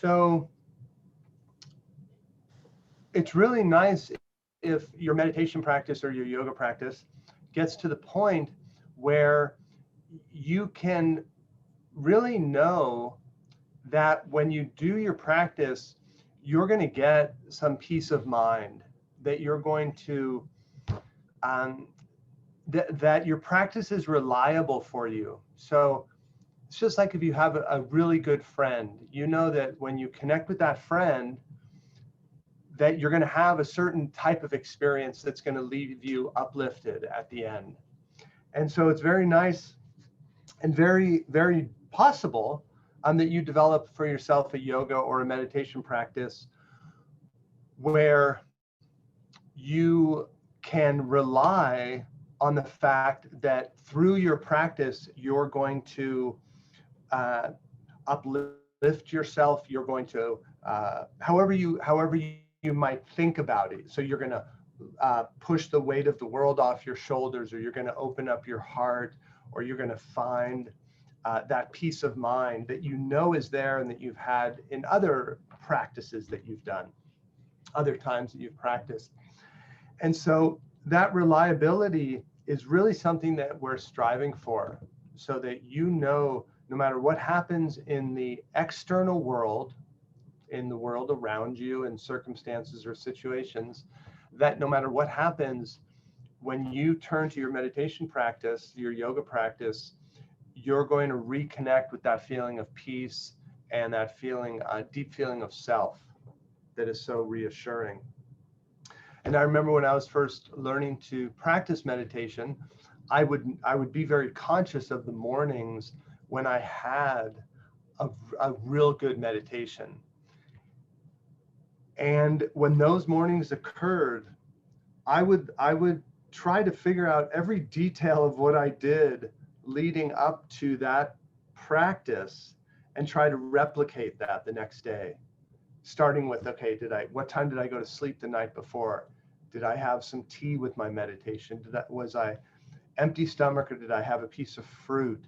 So it's really nice if your meditation practice or your yoga practice gets to the point where you can really know that when you do your practice, you're going to get some peace of mind, that you're going to, that your practice is reliable for you. So it's just like if you have a really good friend, you know that when you connect with that friend, that you're going to have a certain type of experience that's going to leave you uplifted at the end. And so it's very nice and very, very possible that you develop for yourself a yoga or a meditation practice where you can rely on the fact that through your practice, you're going to uplift yourself. You're going to, however you might think about it. So you're going to push the weight of the world off your shoulders, or you're going to open up your heart, or you're going to find that peace of mind that you know is there and that you've had in other practices that you've done, other times that you've practiced. And so that reliability is really something that we're striving for, so that you know, no matter what happens in the external world, in the world around you, in circumstances or situations, that no matter what happens, when you turn to your meditation practice, your yoga practice, you're going to reconnect with that feeling of peace and that feeling, deep feeling of self that is so reassuring. And I remember when I was first learning to practice meditation, I would be very conscious of the mornings when I had a real good meditation. And when those mornings occurred, I would try to figure out every detail of what I did leading up to that practice and try to replicate that the next day. Starting with, okay, what time did I go to sleep the night before? Did I have some tea with my meditation? Was I empty stomach, or did I have a piece of fruit?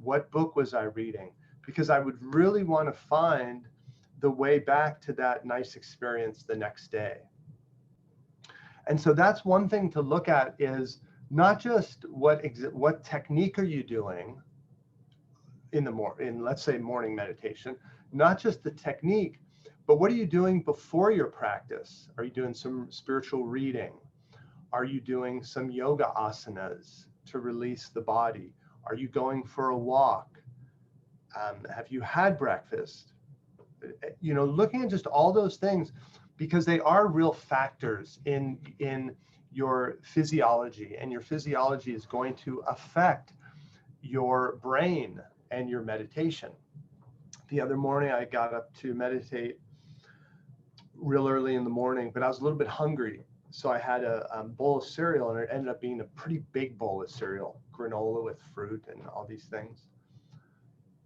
What book was I reading? Because I would really want to find the way back to that nice experience the next day. And so that's one thing to look at, is not just what technique are you doing in let's say morning meditation, not just the technique, but what are you doing before your practice? Are you doing some spiritual reading? Are you doing some yoga asanas to release the body? Are you going for a walk? Have you had breakfast? You know, looking at just all those things, because they are real factors in your physiology, and your physiology is going to affect your brain and your meditation. The other morning I got up to meditate real early in the morning, but I was a little bit hungry. So I had a bowl of cereal, and it ended up being a pretty big bowl of cereal, granola with fruit and all these things.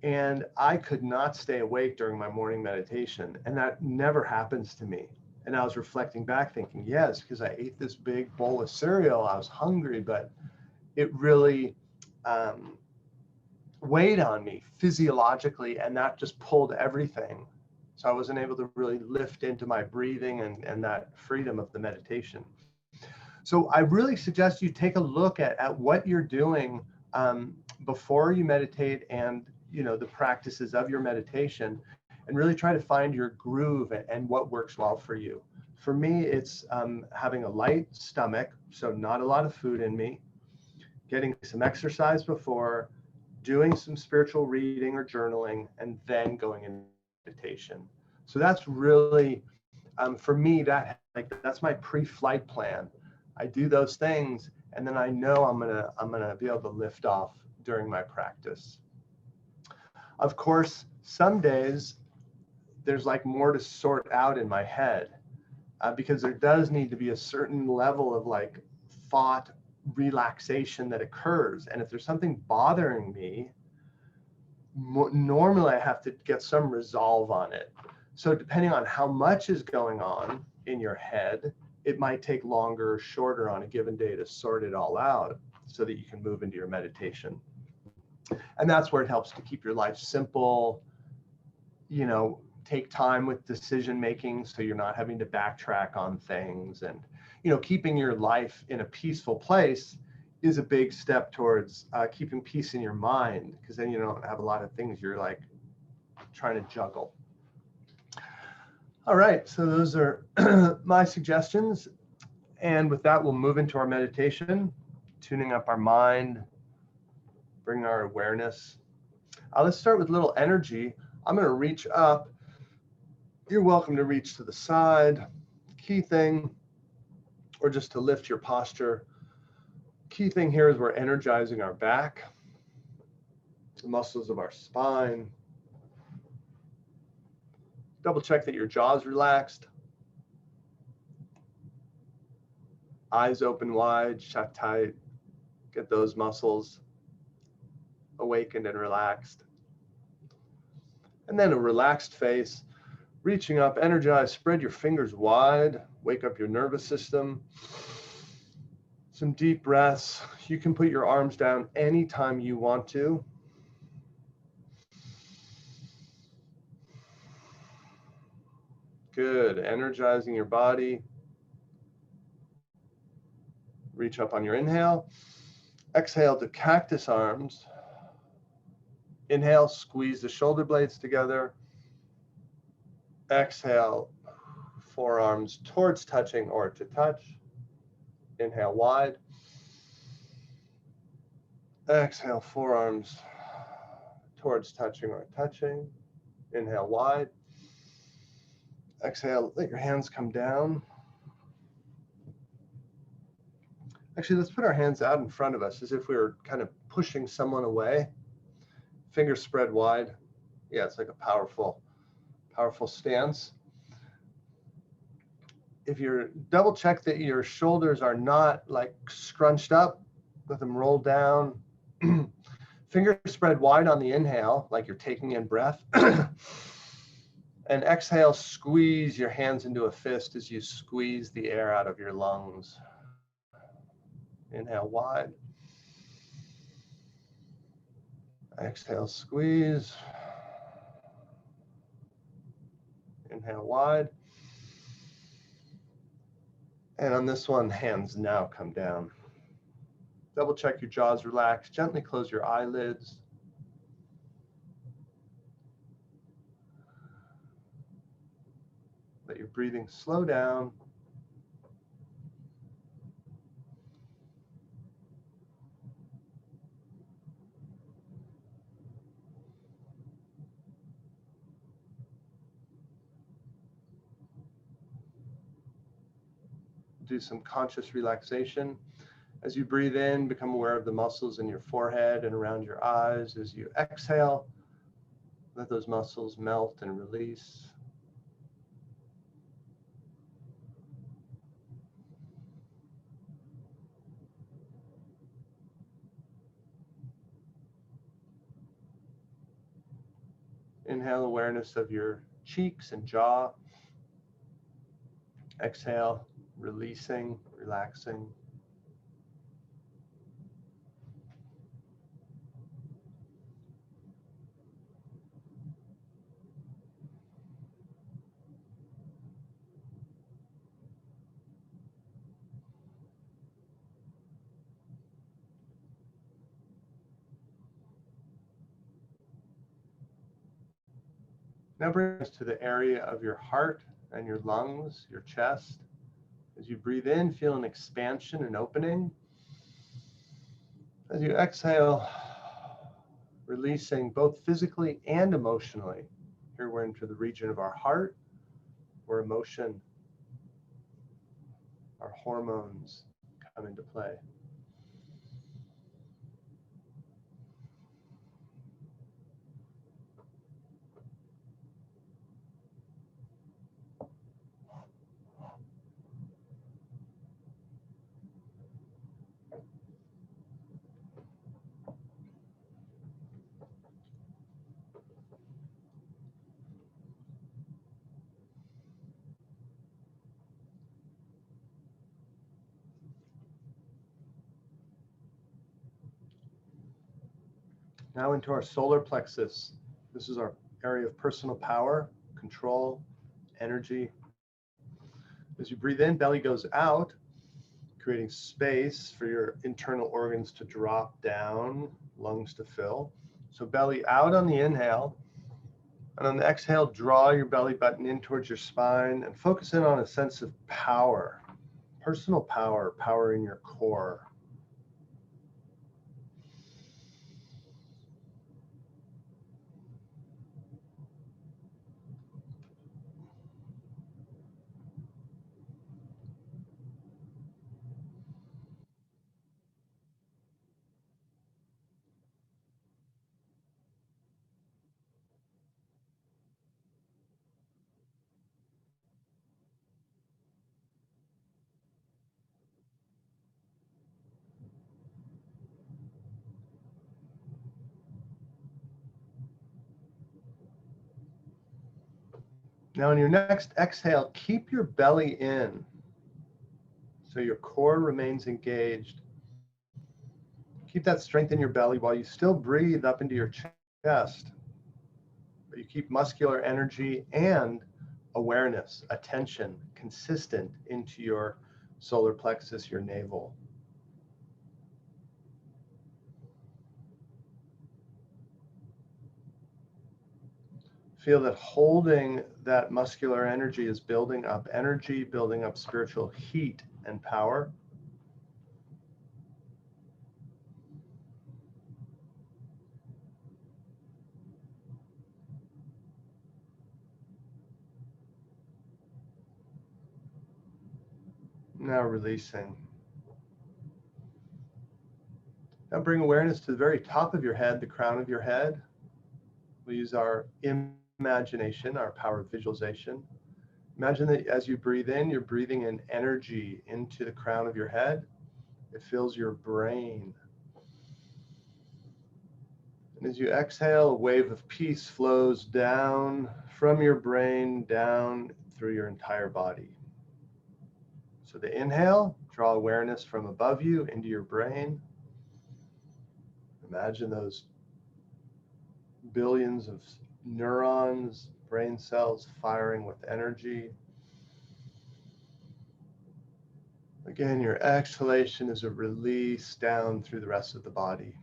And I could not stay awake during my morning meditation. And that never happens to me. And I was reflecting back thinking, yes, because I ate this big bowl of cereal, I was hungry, but it really weighed on me physiologically, and that just pulled everything. So I wasn't able to really lift into my breathing and that freedom of the meditation. So I really suggest you take a look at what you're doing before you meditate, and the practices of your meditation, and really try to find your groove and what works well for you. For me, it's having a light stomach, so not a lot of food in me, getting some exercise before, doing some spiritual reading or journaling, and then going into meditation. So that's really, for me, that's my pre-flight plan. I do those things, and then I know I'm gonna be able to lift off during my practice. Of course, some days there's like more to sort out in my head, because there does need to be a certain level of like thought relaxation that occurs. And if there's something bothering me, normally I have to get some resolve on it. So depending on how much is going on in your head, it might take longer or shorter on a given day to sort it all out so that you can move into your meditation. And that's where it helps to keep your life simple, take time with decision making so you're not having to backtrack on things. And, keeping your life in a peaceful place is a big step towards keeping peace in your mind, because then you don't have a lot of things you're like trying to juggle. All right, so those are my suggestions. And with that, we'll move into our meditation, tuning up our mind, bringing our awareness. Let's start with a little energy. I'm going to reach up. You're welcome to reach to the side. Key thing, or just to lift your posture. Key thing here is we're energizing our back, the muscles of our spine. Double check that your jaw's relaxed. Eyes open wide, shut tight. Get those muscles awakened and relaxed. And then a relaxed face, reaching up, energized, spread your fingers wide, wake up your nervous system. Some deep breaths. You can put your arms down anytime you want to. Good, energizing your body. Reach up on your inhale. Exhale to cactus arms. Inhale, squeeze the shoulder blades together. Exhale, forearms towards touching or to touch. Inhale wide. Exhale, forearms towards touching or touching. Inhale wide. Exhale, let your hands come down. Actually, let's put our hands out in front of us as if we were kind of pushing someone away. Fingers spread wide. Yeah, it's like a powerful stance. If you're double check that your shoulders are not like scrunched up, let them roll down. Fingers spread wide on the inhale, like you're taking in breath. And exhale, squeeze your hands into a fist as you squeeze the air out of your lungs. Inhale wide. Exhale, squeeze. Inhale wide. And on this one, hands now come down. Double check your jaws relaxed. Gently close your eyelids. Let your breathing slow down. Do some conscious relaxation. As you breathe in, become aware of the muscles in your forehead and around your eyes. As you exhale, let those muscles melt and release. Inhale, awareness of your cheeks and jaw. Exhale, releasing, relaxing. Now bring us to the area of your heart and your lungs, your chest. As you breathe in, feel an expansion and opening. As you exhale, releasing both physically and emotionally. Here we're into the region of our heart, where emotion, our hormones come into play. Now into our solar plexus. This is our area of personal power. control, energy. As you breathe in, belly goes out, creating space for your internal organs to drop down, lungs to fill. So belly out on the inhale, and on the exhale, draw your belly button in towards your spine and focus in on a sense of power, personal power, power in your core. Now, in your next exhale, keep your belly in so your core remains engaged. Keep that strength in your belly while you still breathe up into your chest, but you keep muscular energy and awareness, attention, consistent into your solar plexus, your navel. Feel that holding that muscular energy is building up energy, building up spiritual heat and power. Now releasing. Now bring awareness to the very top of your head, the crown of your head. We'll use our imagination, our power of visualization. Imagine that as you breathe in, you're breathing in energy into the crown of your head. It fills your brain. And as you exhale, a wave of peace flows down from your brain, down through your entire body. So the inhale, draw awareness from above you into your brain. Imagine those billions of neurons, brain cells firing with energy. Again, your exhalation is a release down through the rest of the body.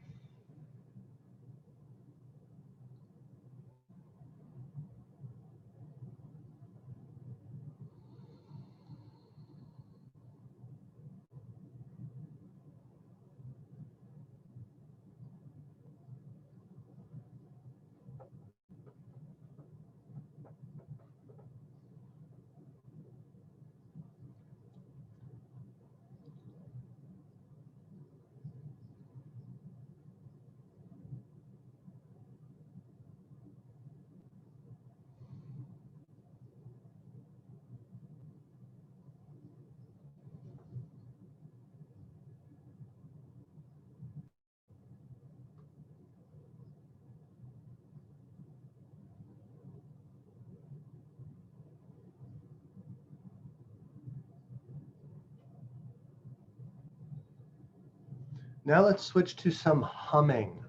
Now let's switch to some humming.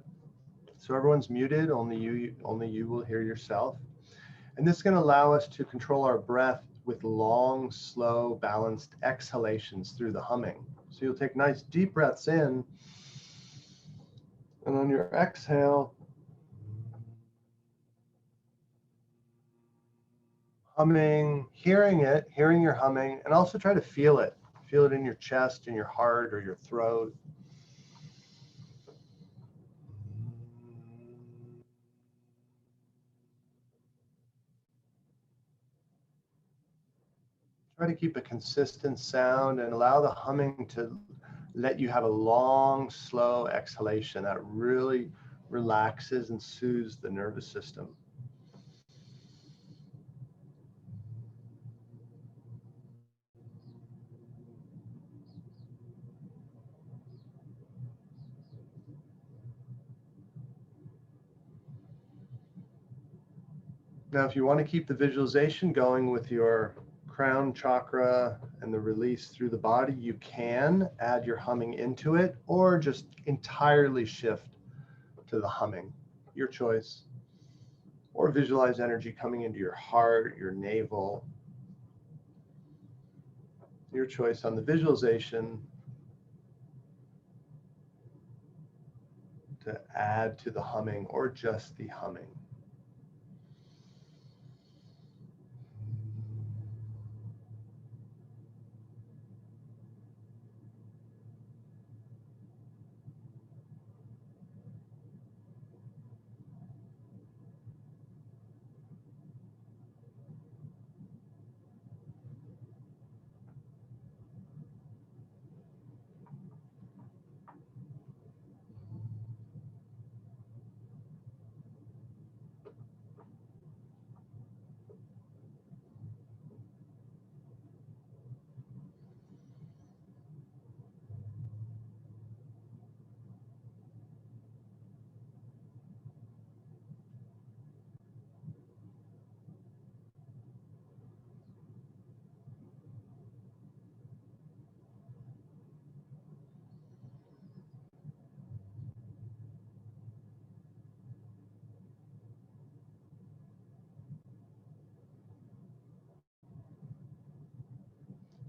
So everyone's muted, only you will hear yourself. And this is going to allow us to control our breath with long, slow, balanced exhalations through the humming. So you'll take nice deep breaths in, and on your exhale, humming, hearing it, hearing your humming, and also try to feel it. Feel it in your chest, in your heart, or your throat. Try to keep a consistent sound and allow the humming to let you have a long, slow exhalation that really relaxes and soothes the nervous system. Now, if you want to keep the visualization going with your crown chakra and the release through the body, you can add your humming into it or just entirely shift to the humming, your choice. Or visualize energy coming into your heart, your navel. Your choice on the visualization to add to the humming or just the humming.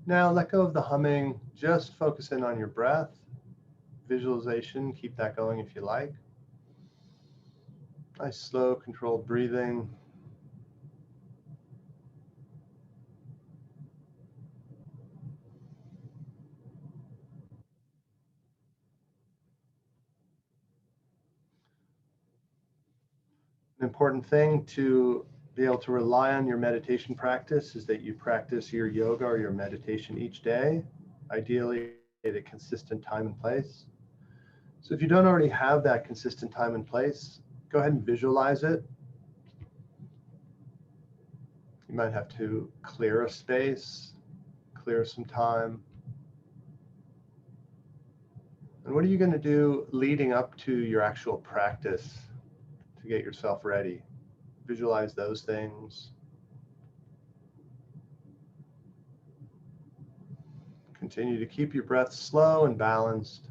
Now let go of the humming, just focus in on your breath. Visualization, keep that going if you like. Nice, slow, controlled breathing. An important thing to be able to rely on your meditation practice is that you practice your yoga or your meditation each day, ideally at a consistent time and place. So if you don't already have that consistent time and place, go ahead and visualize it. You might have to clear a space, clear some time. And what are you going to do leading up to your actual practice to get yourself ready? Visualize those things. Continue to keep your breath slow and balanced.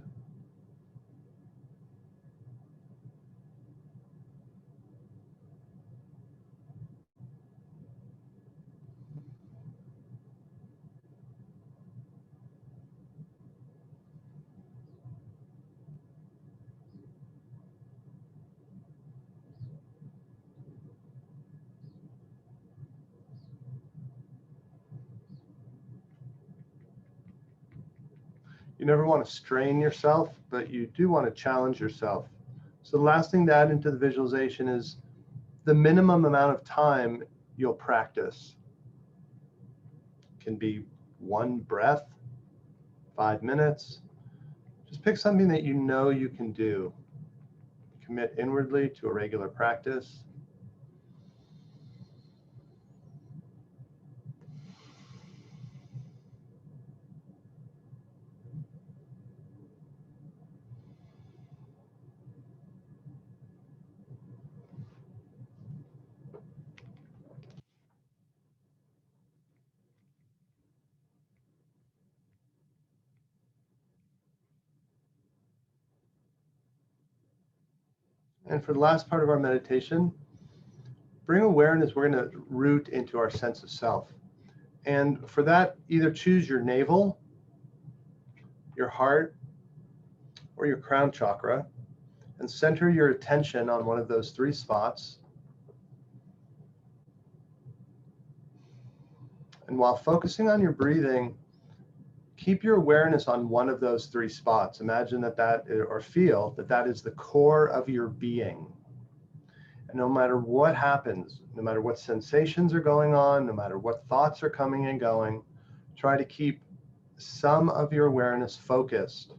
You never want to strain yourself, but you do want to challenge yourself. So the last thing to add into the visualization is the minimum amount of time you'll practice. It can be one breath, 5 minutes. Just pick something that you know you can do. Commit inwardly to a regular practice. And for the last part of our meditation, bring awareness, we're going to root into our sense of self. And for that, either choose your navel, your heart, or your crown chakra, and center your attention on one of those 3 spots. And while focusing on your breathing, keep your awareness on one of those 3 spots. Imagine that or feel that is the core of your being. And no matter what happens, no matter what sensations are going on, no matter what thoughts are coming and going, try to keep some of your awareness focused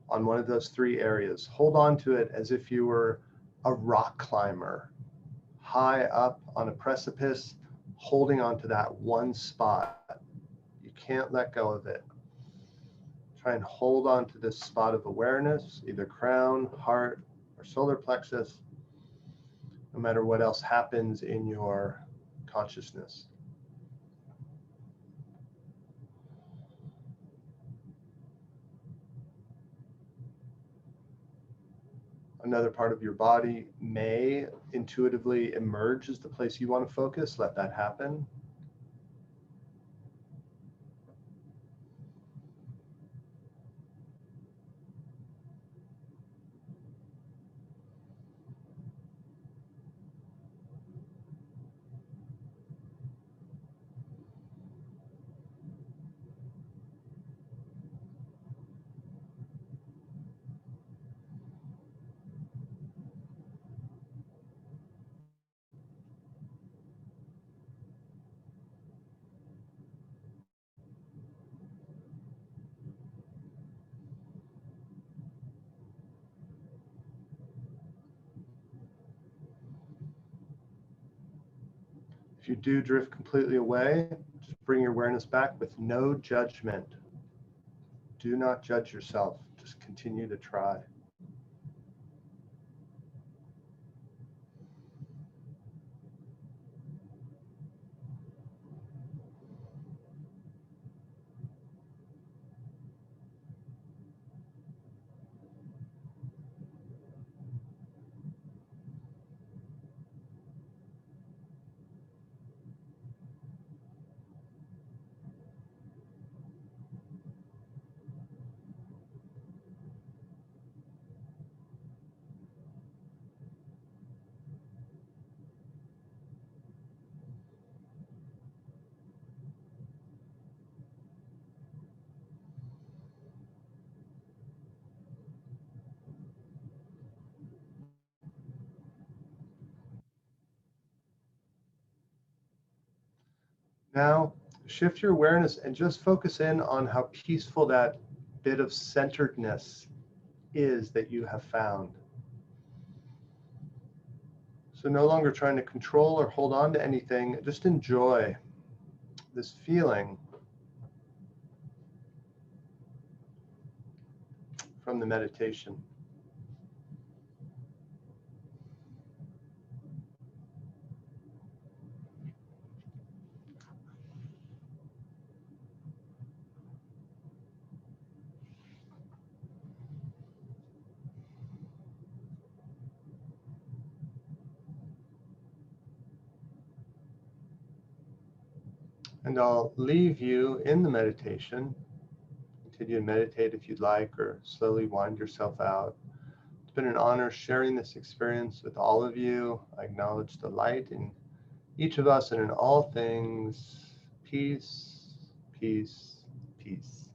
on one of those 3 areas. Hold on to it as if you were a rock climber, high up on a precipice, holding on to that one spot. You can't let go of it. Try and hold on to this spot of awareness, either crown, heart, or solar plexus, no matter what else happens in your consciousness. Another part of your body may intuitively emerge as the place you want to focus. Let that happen. If you do drift completely away, just bring your awareness back with no judgment. Do not judge yourself. Just continue to try. Now, shift your awareness and just focus in on how peaceful that bit of centeredness is that you have found. So no longer trying to control or hold on to anything, just enjoy this feeling from the meditation. And I'll leave you in the meditation. Continue to meditate if you'd like, or slowly wind yourself out. It's been an honor sharing this experience with all of you. I acknowledge the light in each of us and in all things. Peace, peace, peace.